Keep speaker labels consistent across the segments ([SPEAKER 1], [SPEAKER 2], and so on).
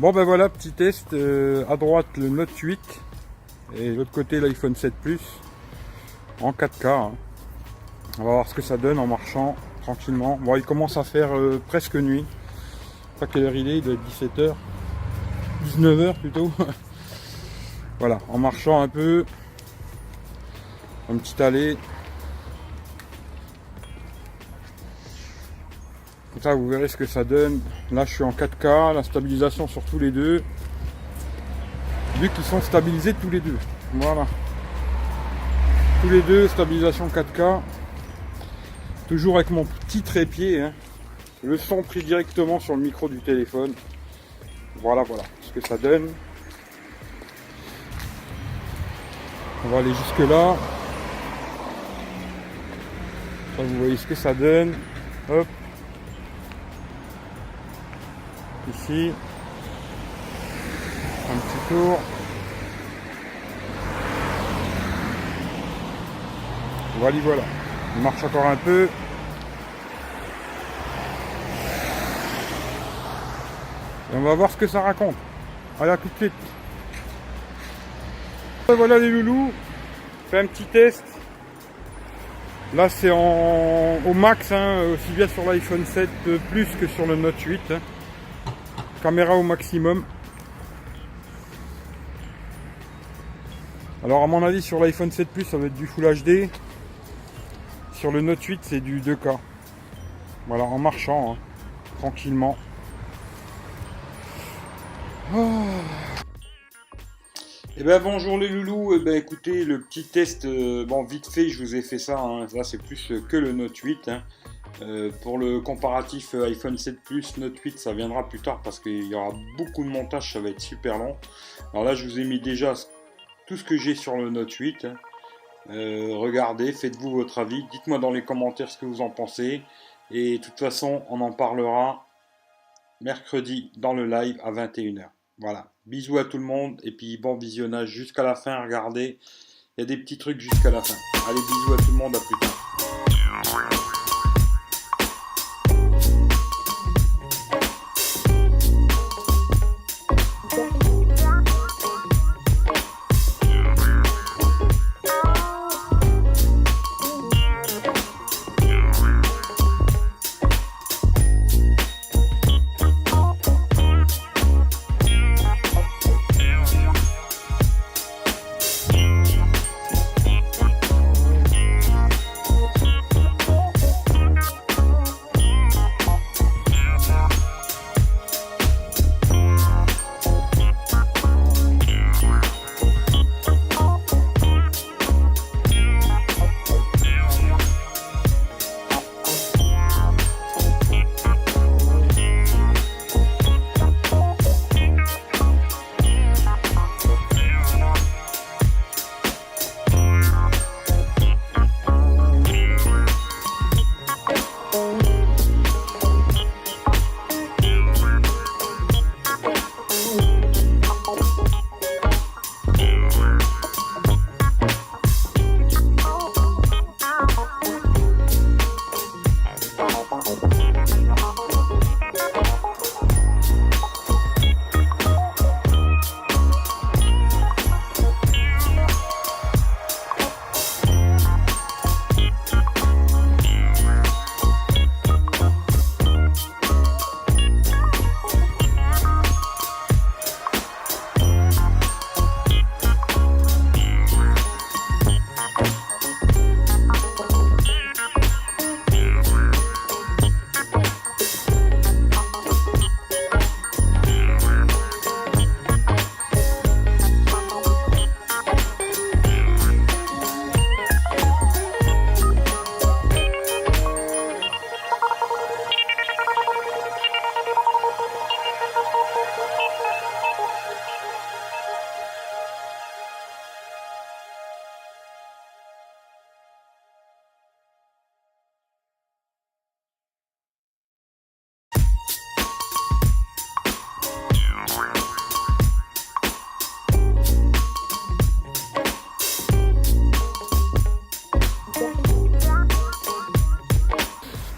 [SPEAKER 1] Bon ben voilà, petit test, à droite le Note 8 et de l'autre côté l'iPhone 7 Plus en 4K. Hein. On va voir ce que ça donne en marchant tranquillement. Bon, il commence à faire presque nuit. Je sais pas quelle heure il doit être 17h, 19h plutôt. Voilà, en marchant un peu, une petite allée. Comme ça vous verrez ce que ça donne. Là je suis en 4K, la stabilisation sur tous les deux. Vu qu'ils sont stabilisés tous les deux. Voilà. Tous les deux, stabilisation 4K. Toujours avec mon petit trépied. Hein. Le son pris directement sur le micro du téléphone. Voilà, voilà ce que ça donne. On va aller jusque là. Ça, vous voyez ce que ça donne. Hop. Ici. Un petit tour. Voilà, voilà. Il marche encore un peu. Et on va voir ce que ça raconte. Allez, à tout de suite. Et voilà les loulous. Fait un petit test. Là c'est au max, hein, aussi bien sur l'iPhone 7 Plus que sur le Note 8. Hein. Caméra au maximum. Alors à mon avis sur l'iPhone 7 Plus ça va être du Full HD. Sur le Note 8 c'est du 2K. Voilà, en marchant, hein, tranquillement. Oh. Eh ben bonjour les loulous, eh ben écoutez le petit test, bon vite fait je vous ai fait ça, hein. Là c'est plus que le Note 8. Hein. Pour le comparatif iPhone 7 Plus, Note 8 ça viendra plus tard parce qu'il y aura beaucoup de montage, ça va être super long. Alors là je vous ai mis déjà tout ce que j'ai sur le Note 8. Hein. Regardez, faites-vous votre avis, dites-moi dans les commentaires ce que vous en pensez. Et de toute façon on en parlera mercredi dans le live à 21h. Voilà, bisous à tout le monde et puis bon visionnage jusqu'à la fin, regardez, il y a des petits trucs jusqu'à la fin. Allez, bisous à tout le monde, à plus tard.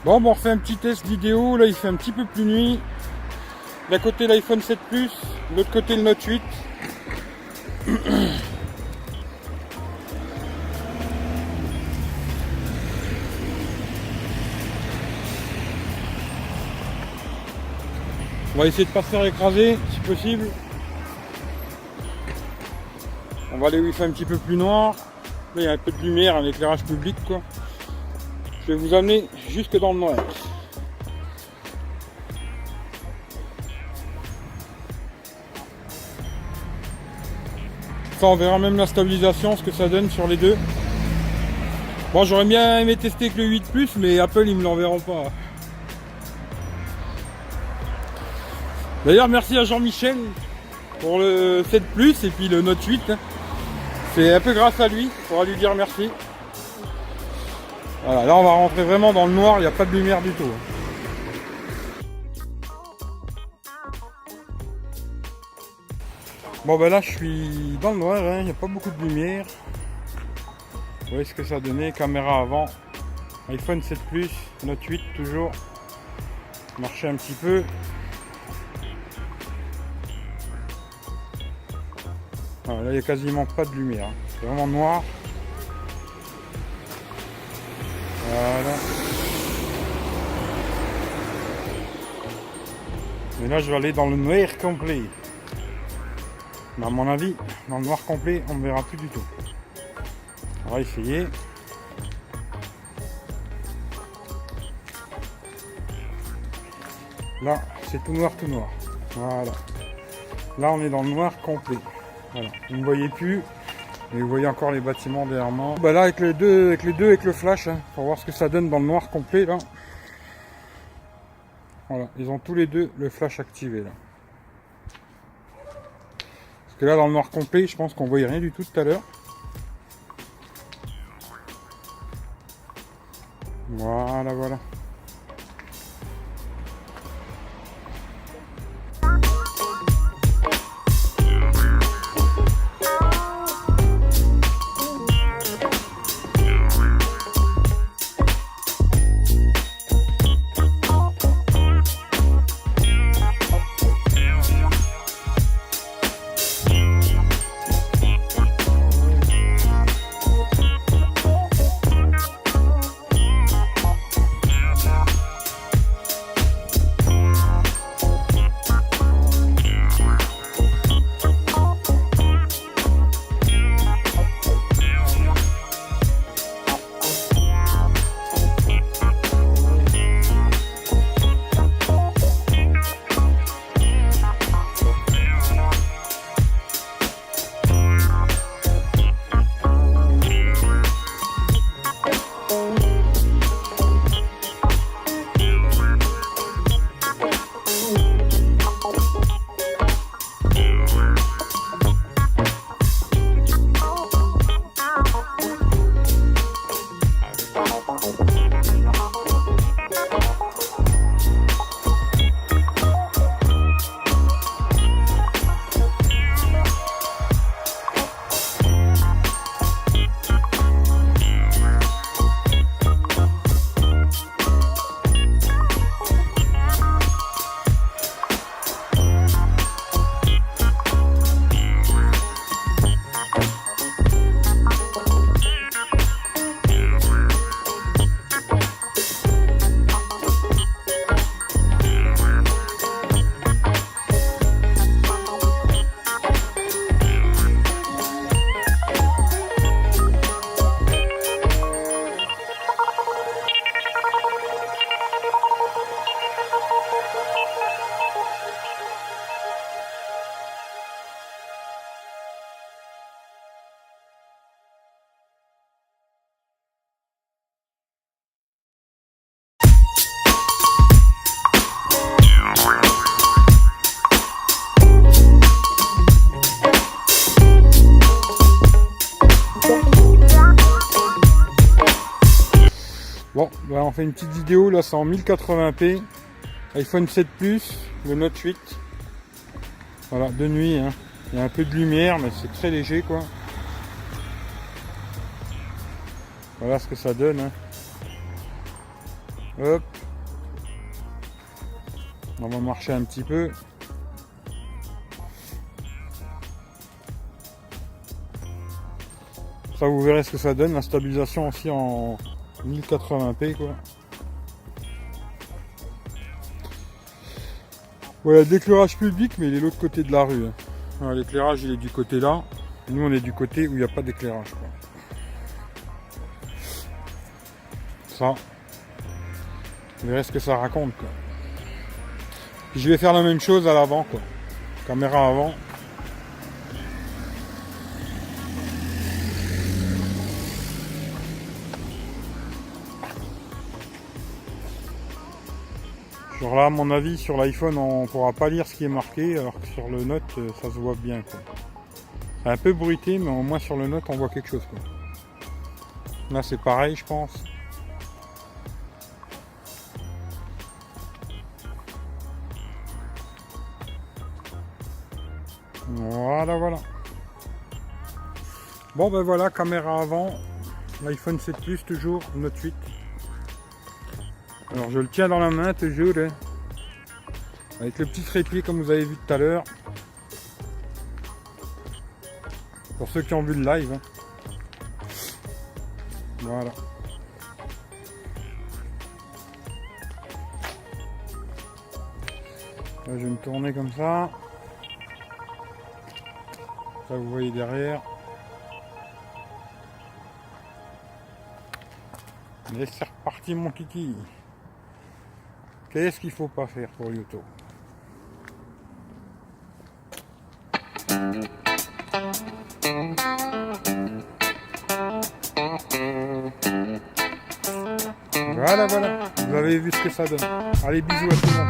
[SPEAKER 1] Bon, on refait un petit test vidéo. Là, il fait un petit peu plus nuit. D'un côté l'iPhone 7 Plus, de l'autre côté le Note 8. On va essayer de ne pas se faire écraser si possible. On va aller où il fait un petit peu plus noir. Là il y a un peu de lumière, un éclairage public quoi. Je vais vous amener jusque dans le noir. Ça on verra même la stabilisation, ce que ça donne sur les deux. Bon, j'aurais bien aimé tester que le 8 Plus, mais Apple ils me l'enverront pas. D'ailleurs merci à Jean-Michel pour le 7 Plus et puis le Note 8. C'est un peu grâce à lui, il faudra lui dire merci. Voilà, là on va rentrer vraiment dans le noir, il n'y a pas de lumière du tout. Bon ben là je suis dans le noir, hein, il n'y a pas beaucoup de lumière. Vous voyez ce que ça donnait, caméra avant, iPhone 7 Plus, Note 8 toujours. Marcher un petit peu. Voilà, là il n'y a quasiment pas de lumière, hein. C'est vraiment noir. Voilà. Et là je vais aller dans le noir complet. Mais à mon avis, dans le noir complet, on ne verra plus du tout. On va essayer. Là, c'est tout noir, tout noir. Voilà. Là, on est dans le noir complet. Voilà. Vous ne voyez plus, mais vous voyez encore les bâtiments derrière moi. Bah là, avec les deux, avec le flash, hein, pour voir ce que ça donne dans le noir complet là. Voilà, ils ont tous les deux le flash activé là. Parce que là, dans le noir complet, je pense qu'on voyait rien du tout tout à l'heure. Voilà, voilà. Bon, bah on fait une petite vidéo, là c'est en 1080p, iPhone 7 Plus, le Note 8. Voilà, de nuit, hein. Il y a un peu de lumière, mais c'est très léger quoi. Voilà ce que ça donne. Hein. Hop. On va marcher un petit peu.
[SPEAKER 2] Ça, vous verrez ce que ça donne. La stabilisation aussi en 1080p, quoi. Voilà, l'éclairage public, mais il est de l'autre côté de la rue. Voilà, l'éclairage, il est du côté là. Nous, on est du côté où il n'y a pas d'éclairage, quoi. Ça, vous verrez ce que ça raconte, quoi. Puis je vais faire la même chose à l'avant, quoi. Caméra avant. Genre là, à mon avis, sur l'iPhone, on pourra pas lire ce qui est marqué, alors que sur le Note, ça se voit bien, quoi. C'est un peu bruité, mais au moins sur le Note, on voit quelque chose, quoi. Là, c'est pareil, je pense. Voilà, voilà. Bon, ben voilà, caméra avant. L'iPhone 7 Plus, toujours, Note 8. Alors, je le tiens dans la main, toujours, hein. Avec le petit trépied, comme vous avez vu tout à l'heure. Pour ceux qui ont vu le live, hein. Voilà. Là, je vais me tourner comme ça. Ça, vous voyez derrière. Et c'est reparti, mon kiki. Qu'est-ce qu'il faut pas faire pour YouTube? Voilà, voilà. Vous avez vu ce que ça donne. Allez, bisous à tout le monde.